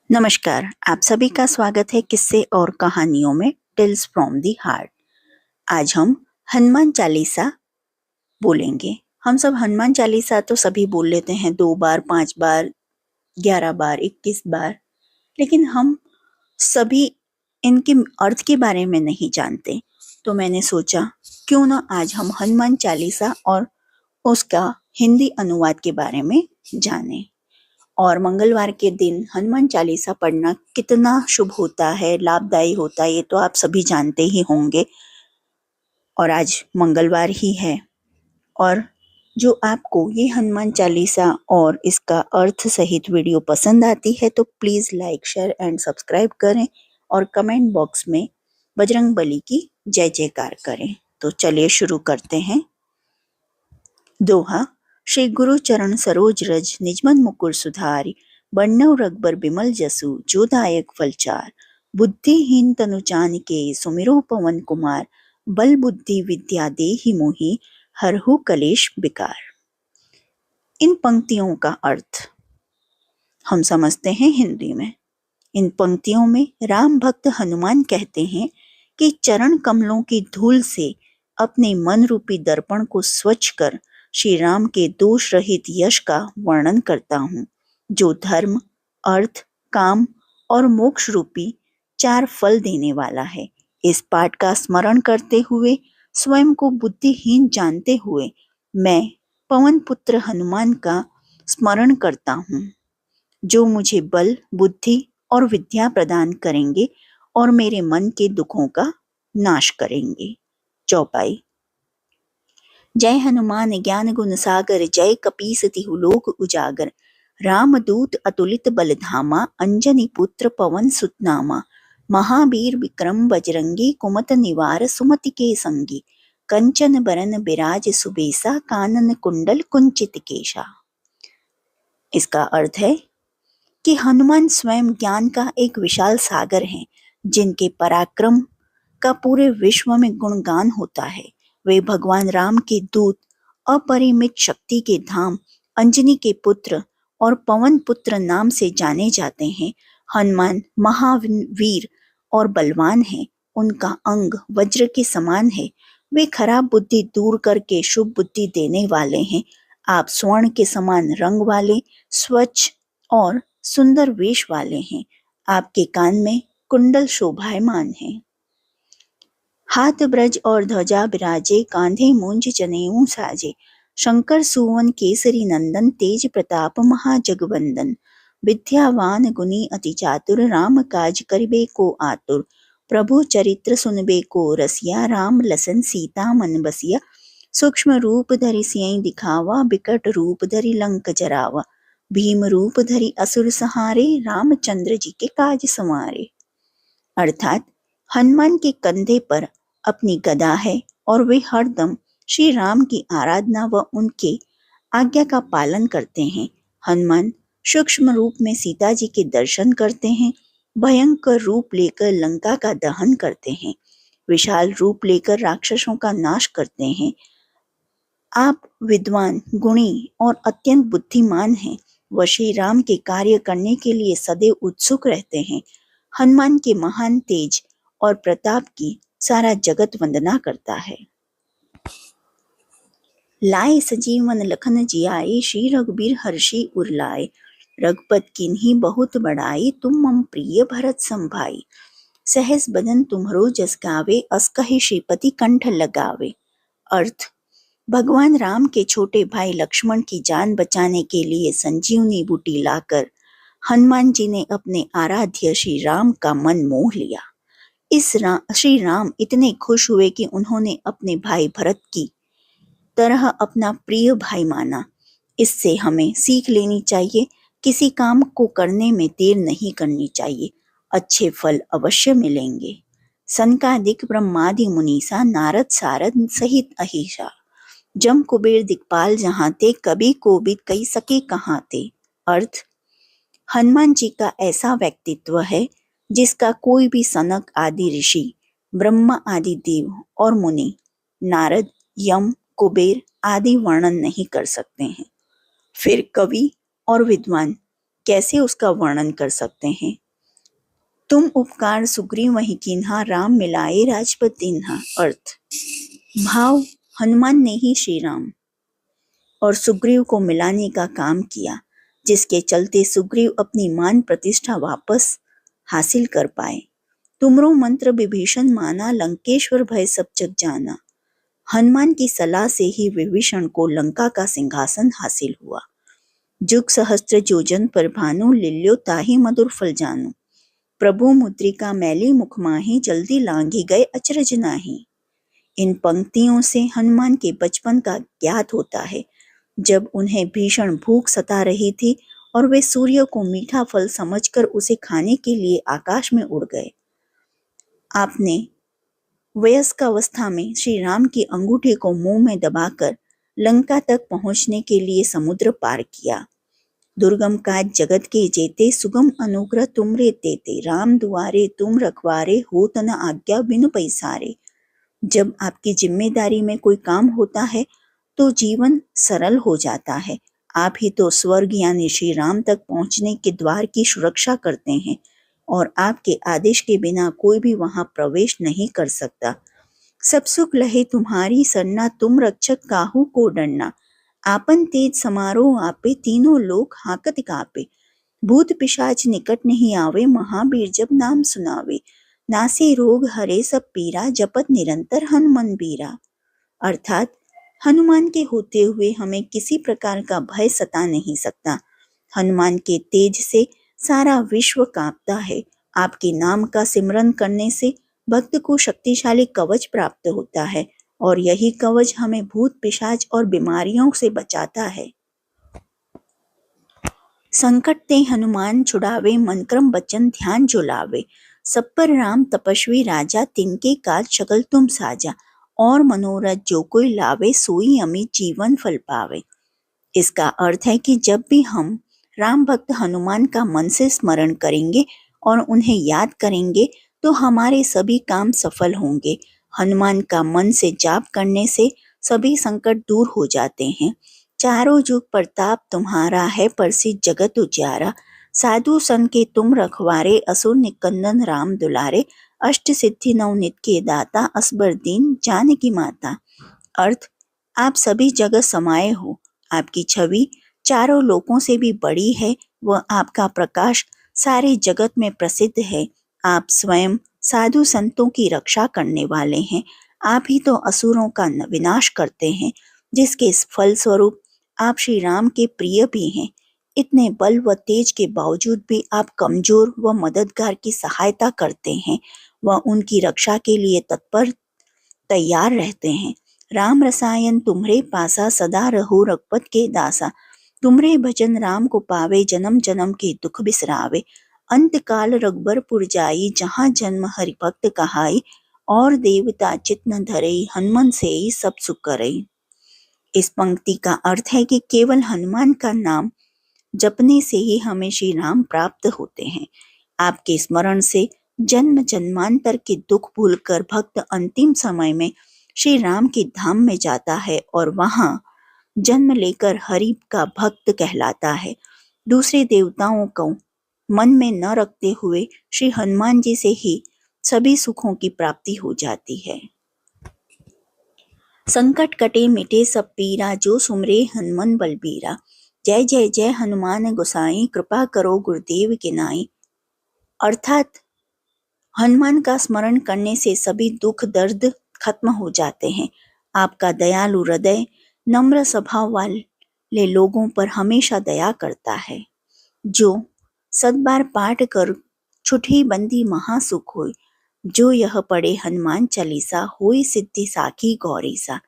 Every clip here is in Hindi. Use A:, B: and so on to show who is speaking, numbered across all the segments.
A: नमस्कार, आप सभी का स्वागत है किस्से और कहानियों में टेल्स फ्रॉम दी हार्ट। आज हम हनुमान चालीसा बोलेंगे। हम सब हनुमान चालीसा तो सभी बोल लेते हैं 2 बार, 5 बार, 11 बार, 21 बार, लेकिन हम सभी इनके अर्थ के बारे में नहीं जानते। तो मैंने सोचा क्यों ना आज हम हनुमान चालीसा और उसका हिंदी अनुवाद के बारे में जानें। और मंगलवार के दिन हनुमान चालीसा पढ़ना कितना शुभ होता है, लाभदायी होता है, ये तो आप सभी जानते ही होंगे। और आज मंगलवार ही है। और जो आपको ये हनुमान चालीसा और इसका अर्थ सहित वीडियो पसंद आती है तो please like, share and subscribe करें और कमेंट बॉक्स में बजरंग बली की जय जयकार करें। तो चलिए शुरू करते हैं। दोहा। श्री गुरु चरण सरोज रज निजमन मुकुर सुधारि बरनउँ रघुबर बिमल जसु जो दायक फलचार। बुद्धिहीन तनु जानिके सुमिरो पवन कुमार बल बुद्धि विद्या देहि मोहि हरहु कलेश विकार। इन पंक्तियों का अर्थ हम समझते हैं हिंदी में। इन पंक्तियों में राम भक्त हनुमान कहते हैं कि चरण कमलों की धूल से अपने मन रूपी दर्पण को स्वच्छ कर श्री राम के दोष रहित यश का वर्णन करता हूँ, जो धर्म, अर्थ, काम और मोक्ष रूपी 4 फल देने वाला है। इस पाठ का स्मरण करते हुए, स्वयं को बुद्धिहीन जानते हुए मैं पवन पुत्र हनुमान का स्मरण करता हूँ, जो मुझे बल, बुद्धि और विद्या प्रदान करेंगे और मेरे मन के दुखों का नाश करेंगे। चौपाई। जय हनुमान ज्ञान गुण सागर जय कपीस तिहु लोक उजागर। रामदूत अतुलित बल धामा अंजनी पुत्र पवन सुत नामा। महावीर विक्रम बजरंगी कुमत निवार सुमति के संगी। कंचन बरन बिराज सुबेसा कानन कुंडल कुंचित केशा। इसका अर्थ है कि हनुमान स्वयं ज्ञान का एक विशाल सागर हैं, जिनके पराक्रम का पूरे विश्व में गुणगान होता है। वे भगवान राम के दूत, अपरिमित शक्ति के धाम, अंजनी के पुत्र और पवन पुत्र नाम से जाने जाते हैं। हनुमान महावीर और बलवान हैं। उनका अंग वज्र के समान है। वे खराब बुद्धि दूर करके शुभ बुद्धि देने वाले हैं। आप स्वर्ण के समान रंग वाले, स्वच्छ और सुंदर वेश वाले हैं। आपके कान में कुंडल शोभायमान है। हाथ ब्रज और ध्वजा विराजे, कांधे मूंज जनेऊ साजे। शंकर सुवन केसरी नंदन, तेज प्रताप महाजगवंदन। विद्यावान गुणी अति चातुर, राम काज करिबे को आतुर। प्रभु चरित्र सुनबे को रसिया, राम लसन सीता मन बसिया। सूक्ष्म रूप धरि सियहि दिखावा, बिकट रूप धरि लंक जरावा। भीम रूप धरि असुर सहारे, रामचंद्र जी के काज संवारे। अर्थात हनुमान के कंधे पर अपनी गदा है और वे हरदम श्री राम की आराधना व उनके आज्ञा का पालन करते हैं। हनुमान सूक्ष्म रूप में सीता जी के दर्शन करते हैं, भयंकर रूप लेकर लंका का दहन करते हैं, विशाल रूप लेकर राक्षसों का नाश करते हैं। आप विद्वान, गुणी और अत्यंत बुद्धिमान हैं। वह श्री राम के कार्य करने के लिए सदैव उत्सुक रहते हैं। हनुमान के महान तेज और प्रताप की सारा जगत वंदना करता है। लाए सजीवन लखन जियाए, श्री रघुबीर हर्षि उर लाए। रघुपत कीन्ही बहुत बड़ाई, तुम मम प्रिय भरत सम भाई। सहस बदन तुम्हरो जस गावे, अस कहि श्रीपति कंठ लगावे। अर्थ। भगवान राम के छोटे भाई लक्ष्मण की जान बचाने के लिए संजीवनी बूटी लाकर हनुमान जी ने अपने आराध्य श्री राम का मन मोह लिया। श्री राम इतने खुश हुए कि उन्होंने अपने भाई भरत की तरह अपना प्रिय भाई माना। इससे हमें सीख लेनी चाहिए, किसी काम को करने में देर नहीं करनी चाहिए, अच्छे फल अवश्य मिलेंगे। सनकादिक ब्रह्मादि मुनीसा, नारद सारद सहित अहिसा। जम कुबेर दिक्पाल जहाँ ते, कभी कोबिद कही सके कहाँ ते। अर्थ। हनुमान जी का ऐसा व्यक्तित्व है जिसका कोई भी सनक आदि ऋषि, ब्रह्मा आदि देव और मुनि, नारद, यम, कुबेर आदि वर्णन नहीं कर सकते हैं। फिर कवि और विद्वान कैसे उसका वर्णन कर सकते हैं। तुम उपकार सुग्रीव वही कीन्हा, राम मिलाए राजपद दीन्हा। अर्थ, भाव हनुमान ने ही श्री राम और सुग्रीव को मिलाने का काम किया, जिसके चलते सुग्रीव अपनी मान प्रतिष्ठा वापस हासिल कर पाए। तुमरो मंत्र विभीषण माना, लंकेश्वर भय सब जग जाना। हनुमान की सलाह से ही विभीषण को लंका का सिंहासन हासिल हुआ। जुग सहस्त्र जोजन पर भानु, लिल्यो ताहि मधुर फल जानू। प्रभु मुद्रिका मैली मुख माही, जल्दी लांघी गए अचरज नाही। इन पंक्तियों से हनुमान के बचपन का ज्ञात होता है, जब उन्हें भीषण भूख सता रही थी और वे सूर्य को मीठा फल समझकर उसे खाने के लिए आकाश में उड़ गए। आपने वयस्क अवस्था में श्री राम की अंगूठी को मुंह में दबाकर लंका तक पहुंचने के लिए समुद्र पार किया। दुर्गम काज जगत के जेते, सुगम अनुग्रह तुमरे तेते। राम दुआरे तुम रखवारे, होत न आज्ञा बिनु पैसारे। जब आपकी जिम्मेदारी में कोई काम होता है तो जीवन सरल हो जाता है। आप ही तो स्वर्ग यानी श्री राम तक पहुंचने के द्वार की सुरक्षा करते हैं और आपके आदेश के बिना कोई भी वहां प्रवेश नहीं कर सकता। सब सुख लहे तुम्हारी सरना, तुम रक्षक काहू को डरना। आपन तेज समारोह आपे, तीनों लोक हाकत कापे। भूत पिशाच निकट नहीं आवे, महावीर जब नाम सुनावे। नासे रोग हरे सब पीरा, जपत निरंतर हनुमान बीरा। अर्थात हनुमान के होते हुए हमें किसी प्रकार का भय सता नहीं सकता। हनुमान के तेज से सारा विश्व कांपता है। आपके नाम का सिमरन करने से भक्त को शक्तिशाली कवच प्राप्त होता है और यही कवच हमें भूत पिशाच और बीमारियों से बचाता है। संकट ते हनुमान छुड़ावे, मन क्रम बचन ध्यान जो लावे। सब पर राम तपस्वी राजा, तिनके काज सकल तुम साजा। और मनोरथ जो कोई लावे, सोई अमित जीवन फल पावे। इसका अर्थ है कि जब भी हम राम भक्त हनुमान का मन से स्मरण करेंगे और उन्हें याद करेंगे तो हमारे सभी काम सफल होंगे। हनुमान का मन से जाप करने से सभी संकट दूर हो जाते हैं। चारों जुग प्रताप तुम्हारा है, प्रसिद्ध जगत उजियारा। साधु सन के तुम रखवारे, असुर निकंदन राम दुलारे। अष्ट सिद्धि नवनित के दाता, असबर दीन जानकी माता। अर्थ, आप सभी जगह समाये हो। आपकी छवि चारों लोकों से भी बड़ी है। वह आपका प्रकाश सारे जगत में प्रसिद्ध है। आप स्वयं साधु संतों की रक्षा करने वाले हैं। आप ही तो असुरों का विनाश करते हैं, जिसके फल स्वरूप आप श्री राम के प्रिय भी हैं। इतने बल व तेज के बावजूद भी आप कमजोर व मददगार की सहायता करते हैं व उनकी रक्षा के लिए तत्पर तैयार रहते हैं। राम रसायन तुम्हरे पासा, सदा रहो रघुपत के दासा। तुमरे भजन राम को पावे, जन्म जन्म के दुख बिसरावे। अंत काल रघुबरपुर जाई, जहाँ जन्म हरि भक्त कहाई। और देवता चित न धरई, हनुमान से ही सब सुख करई। इस पंक्ति का अर्थ है कि केवल हनुमान का नाम जपने से ही हमें श्री राम प्राप्त होते हैं। आपके स्मरण से जन्म जन्मांतर के दुख भूलकर भक्त अंतिम समय में श्री राम के धाम में जाता है और वहां जन्म लेकर हरि का भक्त कहलाता है। दूसरे देवताओं को मन में न रखते हुए श्री हनुमान जी से ही सभी सुखों की प्राप्ति हो जाती है। संकट कटे मिटे सब पीरा, जो सुमरे हनुमान बलबीरा। जय जय जय हनुमान गोसाई, कृपा करो गुरुदेव के नाई। अर्थात हनुमान का स्मरण करने से सभी दुख दर्द खत्म हो जाते हैं। आपका दयालु हृदय नम्र स्वभाव वाले लोगों पर हमेशा दया करता है। जो सदबार पाठ कर छुठी बंदी महासुख होय, जो यह पढ़े हनुमान चालीसा, होय सिद्धि साखी गौरीसा।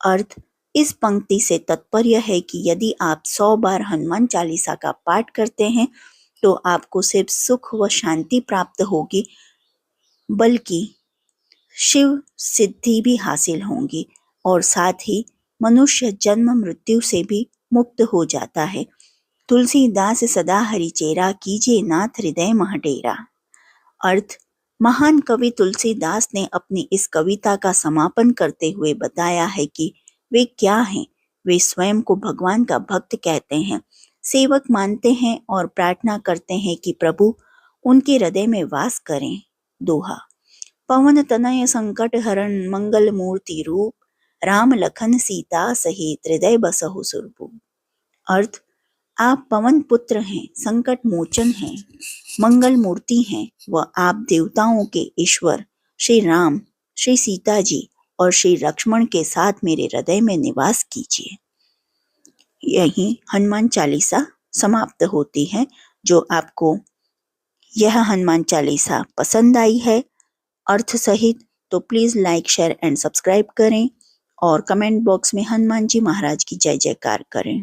A: अर्थ, इस पंक्ति से तात्पर्य है कि यदि आप 100 बार हनुमान चालीसा का पाठ करते हैं तो आपको सिर्फ सुख व शांति प्राप्त होगी, बल्कि शिव सिद्धि भी हासिल होंगी और साथ ही मनुष्य जन्म मृत्यु से भी मुक्त हो जाता है। तुलसीदास सदा हरिचेरा, कीजिए नाथ हृदय मह डेरा। अर्थ, महान कवि तुलसीदास ने अपनी इस कविता का समापन करते हुए बताया है कि वे क्या हैं। वे स्वयं को भगवान का भक्त कहते हैं। सेवक मानते हैं और प्रार्थना करते हैं कि प्रभु उनके हृदय में वास करें। दोहा। पवन तनय संकट हरण मंगल मूर्ति रूप, राम लखन सीता सहित हृदय बसहु सुरभूप। अर्थ, आप पवन पुत्र हैं, संकट मोचन हैं, मंगल मूर्ति हैं व आप देवताओं के ईश्वर श्री राम, श्री सीता जी और श्री लक्ष्मण के साथ मेरे हृदय में निवास कीजिए। यही हनुमान चालीसा समाप्त होती है। जो आपको यह हनुमान चालीसा पसंद आई है अर्थ सहित, तो please like, share and subscribe करें और कमेंट बॉक्स में हनुमान जी महाराज की जय जयकार करें।